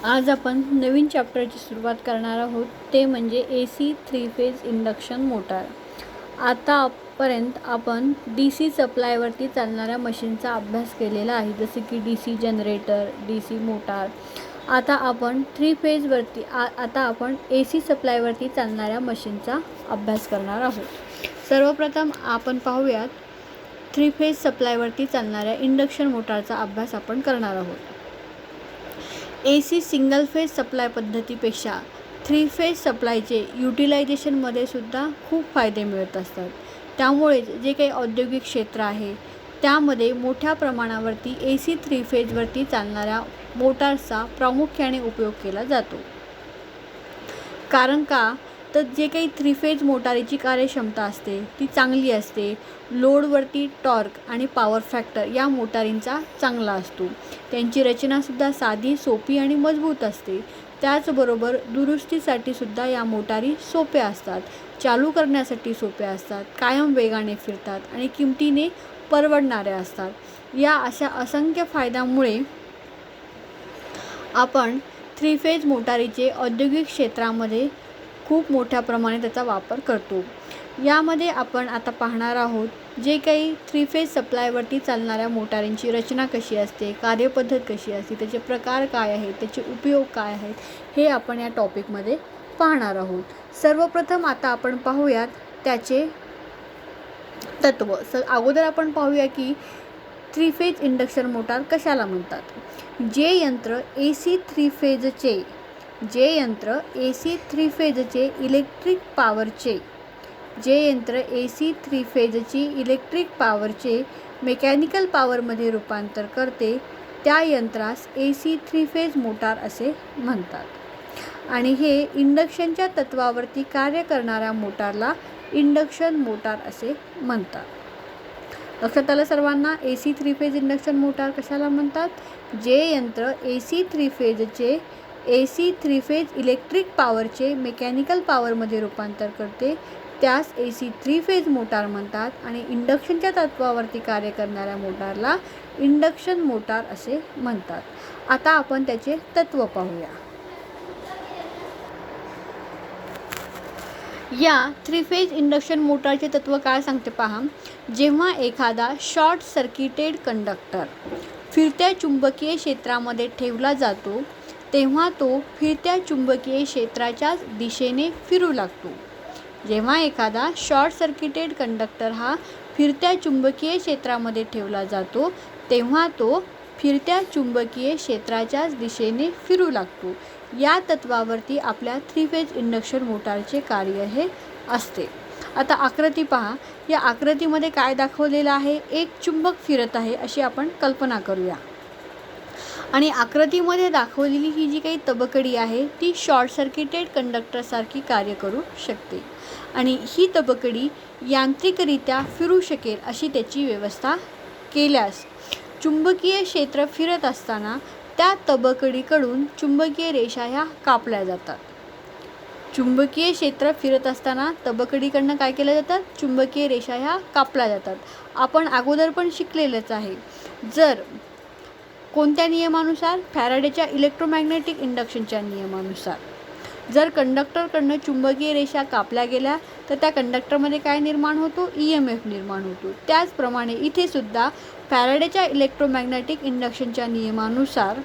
आज आपण नवीन चॅप्टरची सुरुवात करणार आहोत, ते म्हणजे AC 3 फेज इंडक्शन मोटार. आतापर्यंत आपण DC सप्लायवरती चालणाऱ्या मशीनचा अभ्यास केलेला आहे, जसे की DC जनरेटर, DC मोटार. आता आपण 3 फेजवरती आता आपण AC सप्लायवरती चालणाऱ्या मशीनचा अभ्यास करणार आहोत. सर्वप्रथम आपण पाहूयात 3 फेज सप्लायवरती चालणाऱ्या इंडक्शन मोटारचा अभ्यास आपण करणार आहोत. AC सिंगल फेज सप्लाय पद्धतीपेक्षा 3 फेज सप्लायचे युटिलायझेशनमध्ये सुद्धा खूप फायदे मिळत असतात. त्यामुळे जे काही औद्योगिक क्षेत्र आहे त्यामध्ये मोठ्या प्रमाणावरती AC 3 फेजवरती चालणाऱ्या मोटार्सचा प्रामुख्याने उपयोग केला जातो. कारण का तर जे काही 3 फेज मोटारीची कार्यक्षमता असते ती चांगली असते. लोडवरती टॉर्क आणि पॉवर फॅक्टर या मोटारींचा चांगला असतो. त्यांची रचनासुद्धा साधी, सोपी आणि मजबूत असते. त्याचबरोबर दुरुस्तीसाठी सुद्धा या मोटारी सोप्या असतात, चालू करण्यासाठी सोप्या असतात, कायम वेगाने फिरतात आणि किमतीने परवडणाऱ्या असतात. या अशा असंख्य फायद्यामुळे आपण 3 फेज मोटारीचे औद्योगिक क्षेत्रामध्ये खूप मोठ्या प्रमाणात त्याचा वापर करतो. यामध्ये आपण आता पाहणार आहोत जे काही 3 फेज सप्लायवरती चालणाऱ्या मोटारींची रचना कशी असते, कार्यपद्धत कशी असते, त्याचे प्रकार काय आहेत, त्याचे उपयोग काय आहेत, हे आपण या टॉपिकमध्ये पाहणार आहोत. सर्वप्रथम आता आपण पाहूयात त्याचे तत्व. अगोदर आपण पाहूया की 3 फेज इंडक्शन मोटार कशाला म्हणतात. जे यंत्र AC 3 फेजचे इलेक्ट्रिक पॉवरचे मेकॅनिकल पॉवरमध्ये रूपांतर करते त्या यंत्रास AC 3 फेज मोटार असे म्हणतात. आणि हे इंडक्शनच्या तत्वावरती कार्य करणाऱ्या मोटारला इंडक्शन मोटार असे म्हणतात. लक्षात आलं सर्वांना. AC 3 फेज इंडक्शन मोटार कशाला म्हणतात. जे यंत्र AC 3 फेज इलेक्ट्रिक पॉवरचे मेकॅनिकल पॉवरमध्ये रूपांतर करते त्यास AC 3 फेज मोटार म्हणतात. आणि इंडक्शनच्या तत्वावरती कार्य करणाऱ्या मोटारला इंडक्शन मोटार असे म्हणतात. आता आपण त्याचे तत्व पाहूया. या 3 फेज इंडक्शन मोटारचे तत्व काय सांगते पहा. जेव्हा एखादा शॉर्ट सर्किटेड कंडक्टर फिरत्या चुंबकीय क्षेत्रामध्ये ठेवला जातो तेव्हा तो फिरत्या चुंबकीय क्षेत्राच्याच दिशेने फिरू लागतो. जेव्हा एखादा शॉर्ट सर्किटेड कंडक्टर हा फिरत्या चुंबकीय क्षेत्रामध्ये ठेवला जातो तेव्हा तो फिरत्या चुंबकीय क्षेत्राच्याच दिशेने फिरू लागतो. या तत्वावरती आपल्या 3 फेज इंडक्शन मोटारचे कार्य हे असते. आता आकृती पहा. या आकृतीमध्ये काय दाखवलेलं आहे. एक चुंबक फिरत आहे अशी आपण कल्पना करूया. आणि आकृतीमध्ये दाखवलेली ही जी काही तबकडी आहे ती शॉर्ट सर्किटेड कंडक्टरसारखी कार्य करू शकते. आणि ही तबकडी यांत्रिकरित्या फिरू शकेल अशी त्याची व्यवस्था केल्यास चुंबकीय क्षेत्र फिरत असताना त्या तबकडीकडून चुंबकीय रेषा ह्या कापल्या जातात. चुंबकीय क्षेत्र फिरत असताना तबकडीकडनं काय केलं जातात. चुंबकीय रेषा ह्या कापल्या जातात. आपण अगोदर पण शिकलेलंच आहे. जर कोणत्या नियमानुसार. फॅराडेच्या इलेक्ट्रोमॅग्नेटिक इंडक्शनच्या नियमानुसार. जर कंडक्टरकडनं चुंबकीय रेषा कापल्या गेल्या तर त्या कंडक्टरमध्ये काय निर्माण होतो. EMF निर्माण होतो. त्याचप्रमाणे इथे सुद्धा फॅराडेच्या इलेक्ट्रोमॅग्नेटिक इंडक्शनच्या नियमानुसार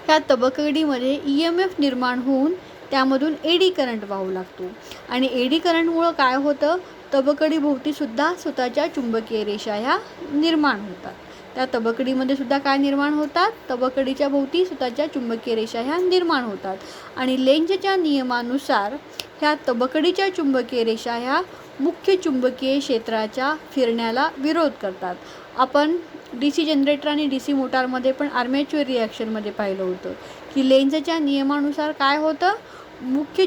ह्या तबकडीमध्ये EMF निर्माण होऊन त्यामधून एडी करंट वाहू लागतो. आणि एडी करंटमुळं काय होतं. तबकडीभोवती सुद्धा स्वतःच्या चुंबकीय रेषा ह्या निर्माण होतात. त्या तबकडीमध्ये सुद्धा काय निर्माण होतात. तबकडीच्या भोवती स्वतःच्या चुंबकीय रेषा ह्या निर्माण होतात. आणि लेंझच्या नियमानुसार ह्या तबकडीच्या चुंबकीय रेषा ह्या मुख्य चुंबकीय क्षेत्राच्या फिरण्याला विरोध करतात. आपण DC जनरेटर आणि DC मोटारमध्ये पण आर्मेचर रिॲक्शनमध्ये पाहिलं होतं की लेंझच्या नियमानुसार काय होतं. मुख्य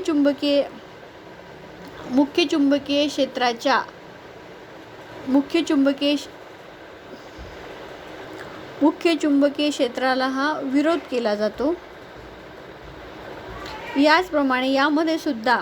चुंबकीय क्षेत्राला हा विरोध केला जातो. याचप्रमाणे यामध्ये सुद्धा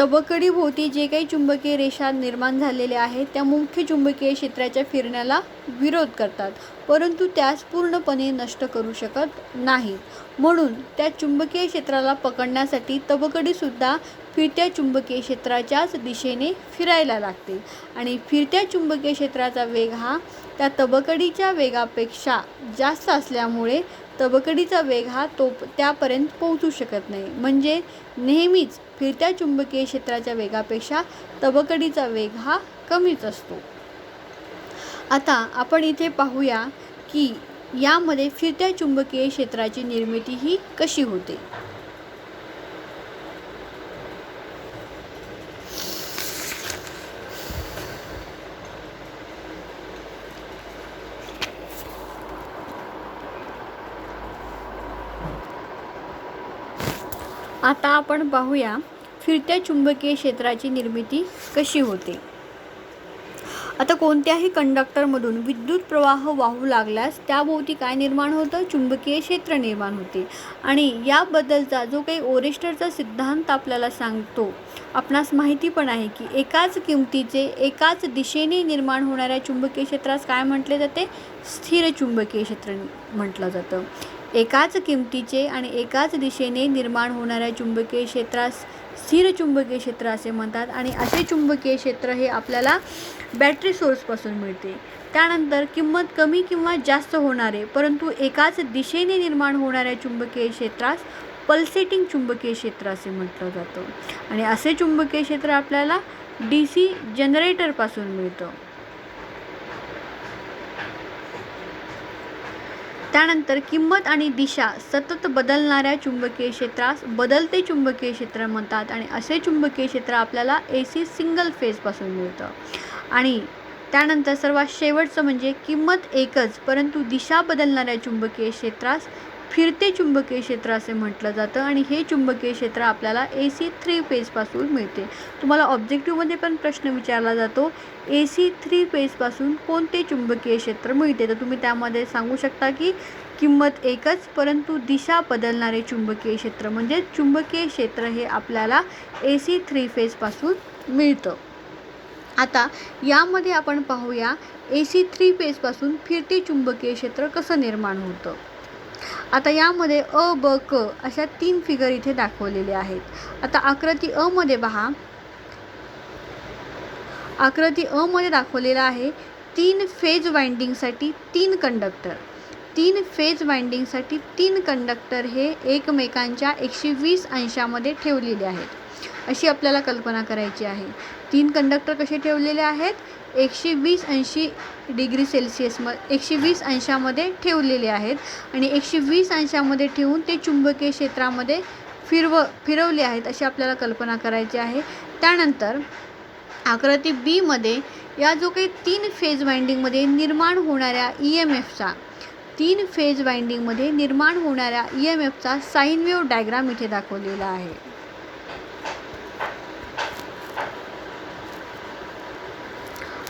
तबकडीभोवती जे काही चुंबकीय रेषा निर्माण झालेल्या आहेत त्या मुख्य चुंबकीय क्षेत्राच्या फिरण्याला विरोध करतात, परंतु त्यास पूर्णपणे नष्ट करू शकत नाहीत. म्हणून त्या चुंबकीय क्षेत्राला पकडण्यासाठी तबकडीसुद्धा फिरत्या चुंबकीय क्षेत्राच्याच दिशेने फिरायला लागते आणि फिरत्या चुंबकीय क्षेत्राचा वेग हा त्या तबकडीच्या वेगापेक्षा जास्त असल्यामुळे तबकडीचा वेग हा त्यापर्यंत पोहोचू शकत नाही. म्हणजे नेहमीच फिरत्या चुंबकीय क्षेत्राच्या वेगापेक्षा तबकडीचा वेग हा कमीच असतो. आता आपण इथे पाहूया की यामध्ये फिरत्या चुंबकीय क्षेत्राची निर्मिती ही कशी होते. आता आपण पाहूया फिरत्या चुंबकीय क्षेत्राची निर्मिती कशी होते. आता कोणत्याही कंडक्टरमधून विद्युत प्रवाह वाहू लागल्यास त्याभोवती काय निर्माण होतं? चुंबकीय क्षेत्र निर्माण होते. आणि याबद्दलचा जो काही ओरेस्टरचा सिद्धांत आपल्याला सांगतो, आपणास माहिती पण आहे की एकाच किमतीचे एकाच दिशेने निर्माण होणाऱ्या चुंबकीय क्षेत्रास काय म्हटले जाते? स्थिर चुंबकीय क्षेत्र म्हटलं जातं. एकाच किमतीचे आणि एकाच दिशेने निर्माण होणाऱ्या चुंबकीय क्षेत्रास स्थिर चुंबकीय क्षेत्र असे म्हणतात. आणि असे चुंबकीय क्षेत्र हे आपल्याला बॅटरी सोर्सपासून मिळते. त्यानंतर किंमत कमी किंवा जास्त होणारे परंतु एकाच दिशेने निर्माण होणाऱ्या चुंबकीय क्षेत्रास पल्सेटिंग चुंबकीय क्षेत्र असे म्हटलं जातं. आणि असे चुंबकीय क्षेत्र आपल्याला DC जनरेटरपासून मिळतं. त्यानंतर किंमत आणि दिशा सतत बदलणाऱ्या चुंबकीय क्षेत्रास बदलते चुंबकीय क्षेत्र म्हणतात. आणि असे चुंबकीय क्षेत्र आपल्याला AC सिंगल फेजपासून मिळतं. आणि त्यानंतर सर्वात शेवटचं म्हणजे किंमत एकच परंतु दिशा बदलणाऱ्या चुंबकीय क्षेत्रास फिरते चुंबकीय क्षेत्र असे म्हटलं जातं. आणि हे चुंबकीय क्षेत्र आपल्याला AC 3 फेजपासून मिळते. तुम्हाला ऑब्जेक्टिव्हमध्ये पण प्रश्न विचारला जातो, AC 3 फेजपासून कोणते चुंबकीय क्षेत्र मिळते? तर तुम्ही त्यामध्ये सांगू शकता की किंमत एकच परंतु दिशा बदलणारे चुंबकीय क्षेत्र म्हणजे चुंबकीय क्षेत्र हे आपल्याला AC 3 फेजपासून मिळतं. आता यामध्ये आपण पाहूया AC 3 फेजपासून फिरते चुंबकीय क्षेत्र कसं निर्माण होतं. आता यामध्ये अ, ब, क अशा 3 फिगर इथे दाखवलेले आहेत. आता आकृती अ मध्ये पहा. आकृती अ मध्ये दाखवलेला आहे 3 फेज वाइंडिंगसाठी 3 कंडक्टर. 3 फेज वाइंडिंगसाठी 3 कंडक्टर हे एकमेकांच्या 120 अंशामध्ये ठेवलेले आहेत. अशी आपल्याला कल्पना करायची आहे. 3 कंडक्टर कसे ठेवलेले आहेत? 120 डिग्री सेल्सिअस 120 अंशामध्ये ठेवलेले आहेत. आणि 120 अंशामध्ये ठेवून ते चुंबकीय क्षेत्रामध्ये फिरवले आहेत अशी आपल्याला कल्पना करायची आहे. त्यानंतर आकृती बी मध्ये या जो काही 3 फेज वाइंडिंगमध्ये निर्माण होणाऱ्या EMFचा 3 फेज वाइंडिंगमध्ये निर्माण होणाऱ्या EMFचा साइन वेव्ह डायग्राम इथे दाखवलेला आहे.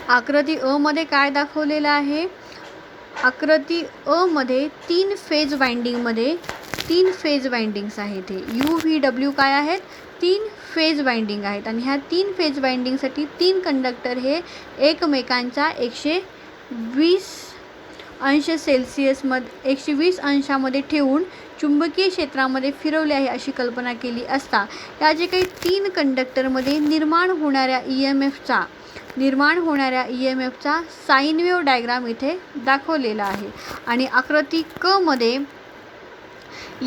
आकृती अ मध्ये काय दाखवलेलं आहे? आकृती अ मध्ये 3 फेज वाइंडिंगमध्ये 3 फेज वाइंडिंग्स आहेत. हे UVW काय आहेत? 3 फेज वाइंडिंग आहेत. आणि ह्या 3 फेज वाइंडिंगसाठी 3 कंडक्टर हे एकमेकांच्या 120 अंशामध्ये ठेवून चुंबकीय क्षेत्रामध्ये फिरवले आहे अशी कल्पना केली असता या जे काही 3 कंडक्टरमध्ये निर्माण होणाऱ्या EMFचा साइन वेव्ह डायग्राम इथे दाखवलेला आहे. आणि आकृती क मध्ये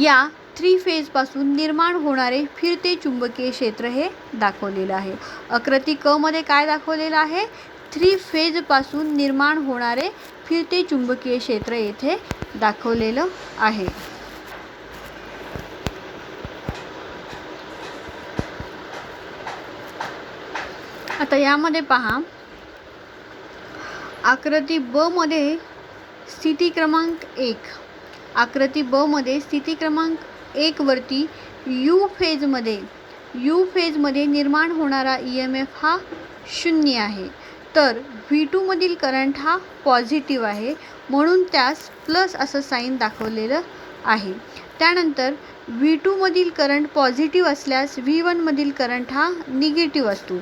या 3 फेजपासून निर्माण होणारे फिरते चुंबकीय क्षेत्र हे दाखवलेलं आहे. आकृती क मध्ये काय दाखवलेलं आहे? 3 फेजपासून निर्माण होणारे फिरते चुंबकीय क्षेत्र येथे दाखवलेलं आहे. आता यामध्ये पहा. आकृती ब मध्ये स्थिती क्रमांक 1. आकृती ब मध्ये स्थिती क्रमांक 1 वरती यू फेजमध्ये निर्माण होणारा EMF हा 0 आहे. तर V2 मधील करंट हा पॉझिटिव्ह आहे म्हणून त्यास प्लस असं साइन दाखवलेलं आहे. त्यानंतर V2 मधील करंट पॉझिटिव्ह असल्यास V1 मधील करंट हा निगेटिव्ह असतो.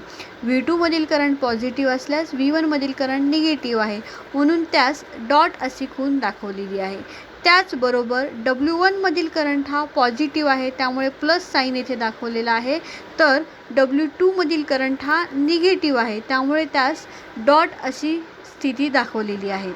V2 मधील करंट पॉझिटिव्ह असल्यास V1 मधील करंट निगेटिव्ह आहे, म्हणून त्यास डॉट अशी खूण दाखवलेली आहे. त्याचबरोबर W1 मधील करंट हा पॉझिटिव्ह आहे, त्यामुळे प्लस साईन येथे दाखवलेला आहे. तर W2 मधील करंट हा निगेटिव्ह आहे, त्यामुळे त्यास डॉट अशी स्थिती दाखवलेली आहे.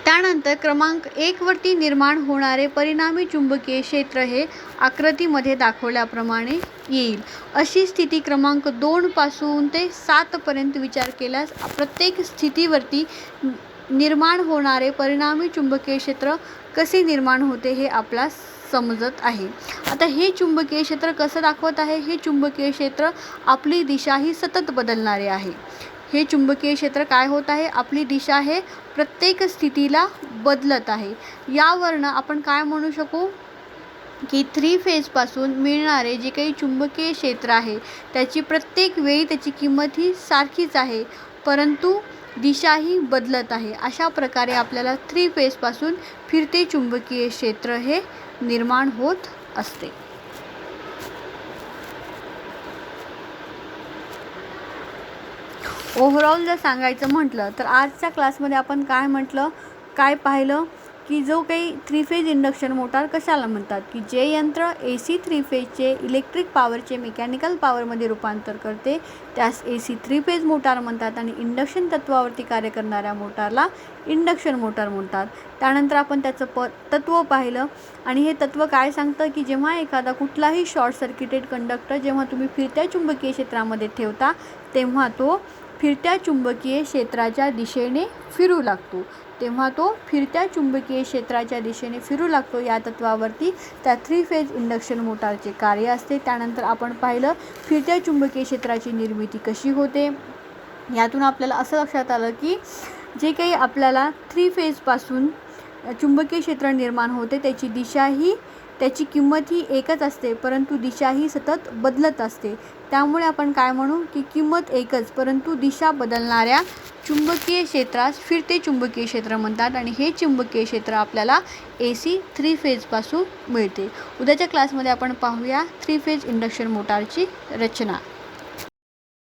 त्यानंतर क्रमांक 1 वरती निर्माण होणारे परिणामी चुंबकीय क्षेत्र हे आकृतीमध्ये दाखवल्याप्रमाणे येईल. अशी स्थिती क्रमांक 2 पासून ते 7 पर्यंत विचार केल्यास प्रत्येक स्थितीवरती निर्माण होणारे परिणामी चुंबकीय क्षेत्र कसे निर्माण होते हे आपल्यास समजत आहे. आता हे चुंबकीय क्षेत्र कसं दाखवत आहे? हे चुंबकीय क्षेत्र आपली दिशा ही सतत बदलणारे आहे. हे चुंबकीय क्षेत्र काय होत आहे? आपली दिशा हे प्रत्येक स्थितीला बदलत आहे. यावरनं आपण काय म्हणू शकू की 3 फेजपासून मिळणारे जे काही चुंबकीय क्षेत्र आहे त्याची प्रत्येक वेळी त्याची किंमत ही सारखीच आहे, परंतु दिशाही बदलत आहे. अशा प्रकारे आपल्याला 3 फेजपासून फिरते चुंबकीय क्षेत्र हे निर्माण होत असते. ओव्हरऑल जर सांगायचं म्हटलं तर आजच्या क्लासमध्ये आपण काय पाहिलं की जो काही 3 फेज इंडक्शन मोटार कशाला म्हणतात की जे यंत्र AC 3 फेजचे इलेक्ट्रिक पॉवरचे मेकॅनिकल पॉवरमध्ये रूपांतर करते त्यास AC 3 फेज मोटार म्हणतात आणि इंडक्शन तत्वावरती कार्य करणाऱ्या मोटारला इंडक्शन मोटार म्हणतात. त्यानंतर आपण त्याचं तत्त्व पाहिलं आणि हे तत्त्व काय सांगतं की जेव्हा एखादा कुठलाही शॉर्ट सर्किटेड कंडक्टर जेव्हा तुम्ही फिरत्या चुंबकीय क्षेत्रामध्ये ठेवता तेव्हा तो फिरत्या चुंबकीय क्षेत्राच्या दिशेने फिरू लागतो. या तत्वावरती त्या 3 फेज इंडक्शन मोटारचे कार्य असते. त्यानंतर आपण पाहिलं फिरत्या चुंबकीय क्षेत्राची निर्मिती कशी होते. यातून आपल्याला असं लक्षात आलं की जे काही आपल्याला 3 फेजपासून चुंबकीय क्षेत्र निर्माण होते त्याची किंमत ही एकच असते, परंतु दिशा ही सतत बदलत असते. त्यामुळे आपण काय म्हणू की किंमत एकच परंतु दिशा बदलणाऱ्या चुंबकीय क्षेत्रास फिरते चुंबकीय क्षेत्र म्हणतात आणि हे चुंबकीय क्षेत्र आपल्याला AC 3 फेजपासून मिळते. उद्याच्या क्लासमध्ये आपण पाहूया 3 फेज इंडक्शन मोटारची रचना.